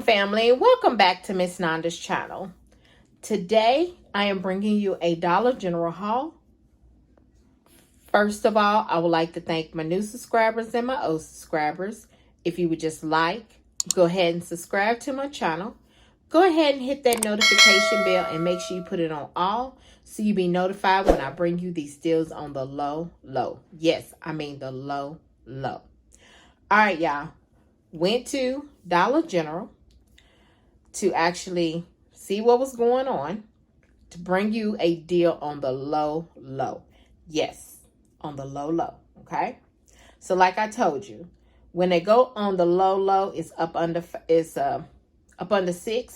family, welcome back to Miss Nanda's channel. Today I am bringing you a Dollar General haul. First of all, I would like to thank my new subscribers and my old subscribers. If you would just go ahead and subscribe to my channel. Go ahead and hit that notification bell and make sure you put it on all so you'll be notified when I bring you these deals on the low. Yes, I mean the low. All right, y'all. Went to Dollar General to actually see what was going on to bring you a deal on the low. Yes, on the low, okay? So like I told you, when they go on the low, it's up under 6.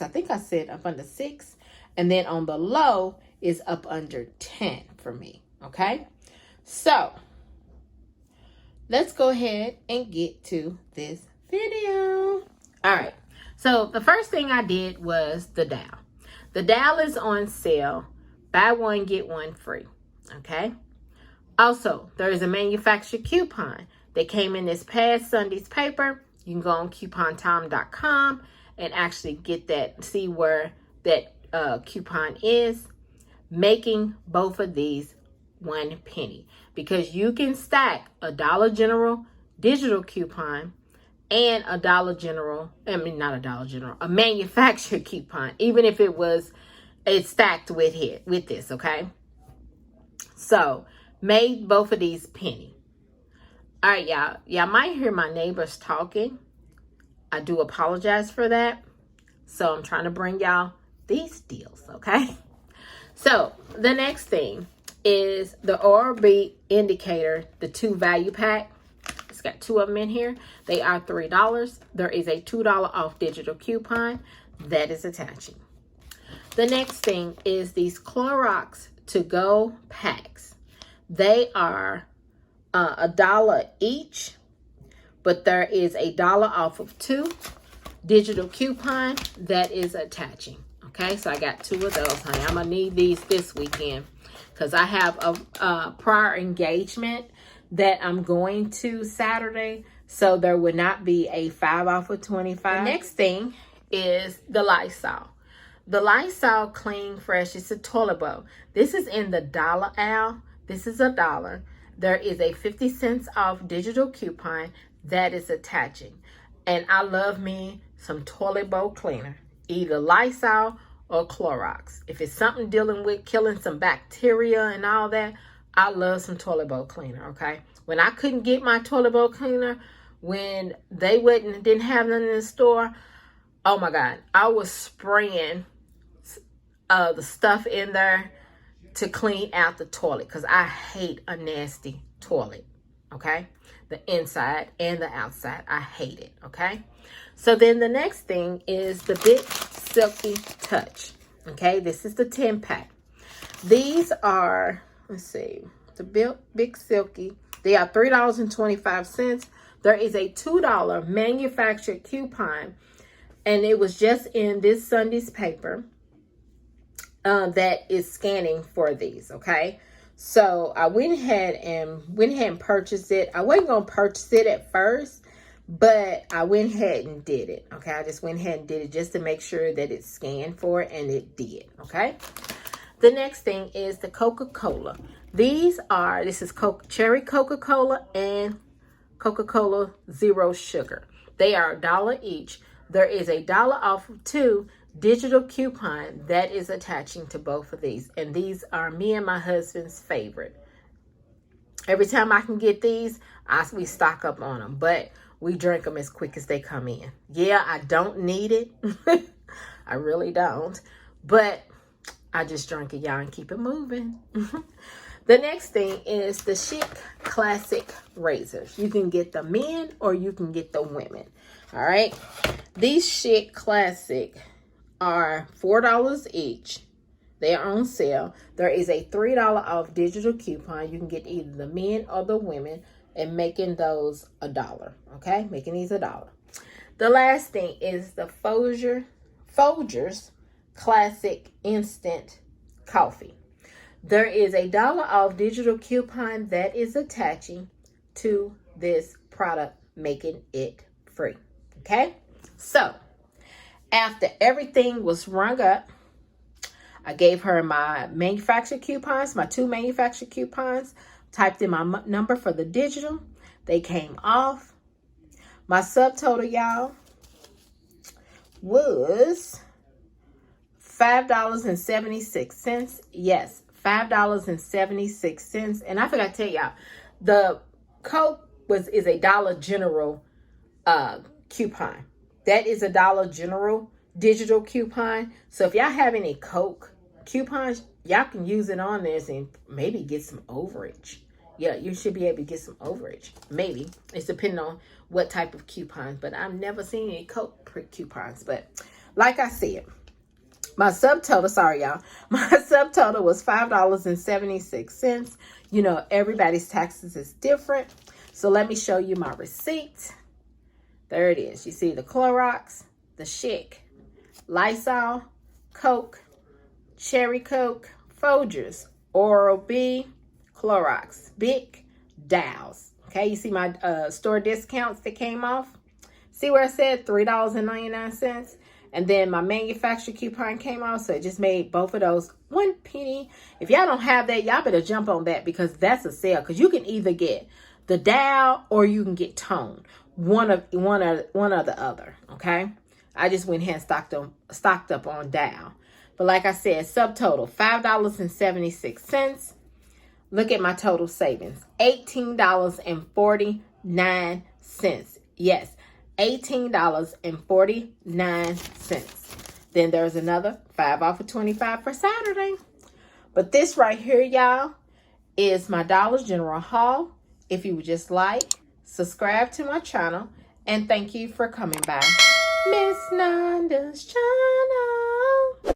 I think I said up under 6. And then on the low is up under 10 for me, okay? So let's go ahead and get to this video. All right. So the first thing I did was the Dow. The Dow is on sale. Buy one, get one free. Okay. Also, there is a manufacturer coupon that came in this past Sunday's paper. You can go on coupontime.com and actually get that, see where that coupon is, making both of these 1 penny. Because you can stack a Dollar General digital coupon and a a manufacturer coupon, even if it's stacked with this, okay? So, made both of these penny. All right, y'all. Y'all might hear my neighbors talking. I do apologize for that. So, I'm trying to bring y'all these deals, okay? So, the next thing is the ORB indicator, the 2 value pack. It's got 2 of them in here. They are $3. There is a $2 off digital coupon that is attaching. The next thing is these Clorox to-go packs. They are $1 each, but there is a $1 off of 2 digital coupon that is attaching. Okay, so I got 2 of those, honey. I'm gonna need these this weekend because I have a prior engagement that I'm going to Saturday, so there would not be a 5 off of 25. The next thing is the Lysol. The Lysol Clean Fresh. It's a toilet bowl. This is in the dollar aisle. This is $1. There is a 50 cents off digital coupon that is attaching. And I love me some toilet bowl cleaner, either Lysol or Clorox. If it's something dealing with killing some bacteria and all that, I love some toilet bowl cleaner, okay? When I couldn't get my toilet bowl cleaner, when they didn't have none in the store, oh my God, I was spraying the stuff in there to clean out the toilet because I hate a nasty toilet, okay? The inside and the outside, I hate it, okay? So then the next thing is the Big Silky Touch, okay? This is the 10 pack. These are, let's see, the Big Silky. They are $3.25. There is a $2 manufacturer coupon, and it was just in this Sunday's paper that is scanning for these, okay? So I went ahead and purchased it. I wasn't going to purchase it at first, but I went ahead and did it, okay? I just went ahead and did it just to make sure that it scanned for it, and it did, okay? The next thing is the Coca-Cola. This is cherry Coca-Cola and Coca-Cola Zero Sugar. They are $1 each. There is a $1 off of 2 digital coupon that is attaching to both of these. And these are me and my husband's favorite. Every time I can get these, we stock up on them. But we drink them as quick as they come in. Yeah, I don't need it. I really don't. But I just drink it, y'all, and keep it moving. The next thing is the Chic Classic razors. You can get the men or you can get the women. All right. These Chic Classic are $4 each. They are on sale. There is a $3 off digital coupon. You can get either the men or the women, and making those $1. Okay, making these $1. The last thing is the Folgers Classic Instant Coffee. There is a $1 off digital coupon that is attaching to this product, making it free. Okay, so After everything was rung up, I gave her my manufacturer coupons, my 2 manufacturer coupons, typed in my number for the digital. They came off. My subtotal, y'all, was $5.76. Yes, $5.76. And I forgot to tell y'all, the Coke is a Dollar General coupon. That is a Dollar General digital coupon. So if y'all have any Coke coupons, y'all can use it on this and maybe get some overage. Yeah, you should be able to get some overage. Maybe. It's depending on what type of coupons. But I've never seen any Coke coupons. But like I said, my subtotal, sorry y'all, my subtotal was $5.76. You know, everybody's taxes is different. So let me show you my receipt. There it is. You see the Clorox, the Schick, Lysol, Coke, Cherry Coke, Folgers, Oral-B, Clorox, Bic, Dow's. Okay, you see my store discounts that came off? See where I said $3.99? And then my manufacturer coupon came off, so it just made both of those 1 penny. If y'all don't have that, y'all better jump on that because that's a sale. Because you can either get the Dow or you can get Tone. One or the other. Okay, I just went ahead and stocked up on Dow. But like I said, subtotal $5.76. Look at my total savings, $18.49. Yes, $18.49. Then there's another 5 off of 25 for Saturday. But this right here, y'all, is my Dollar General haul. If you would just like, subscribe to my channel, and thank you for coming by Miss Nanda's channel.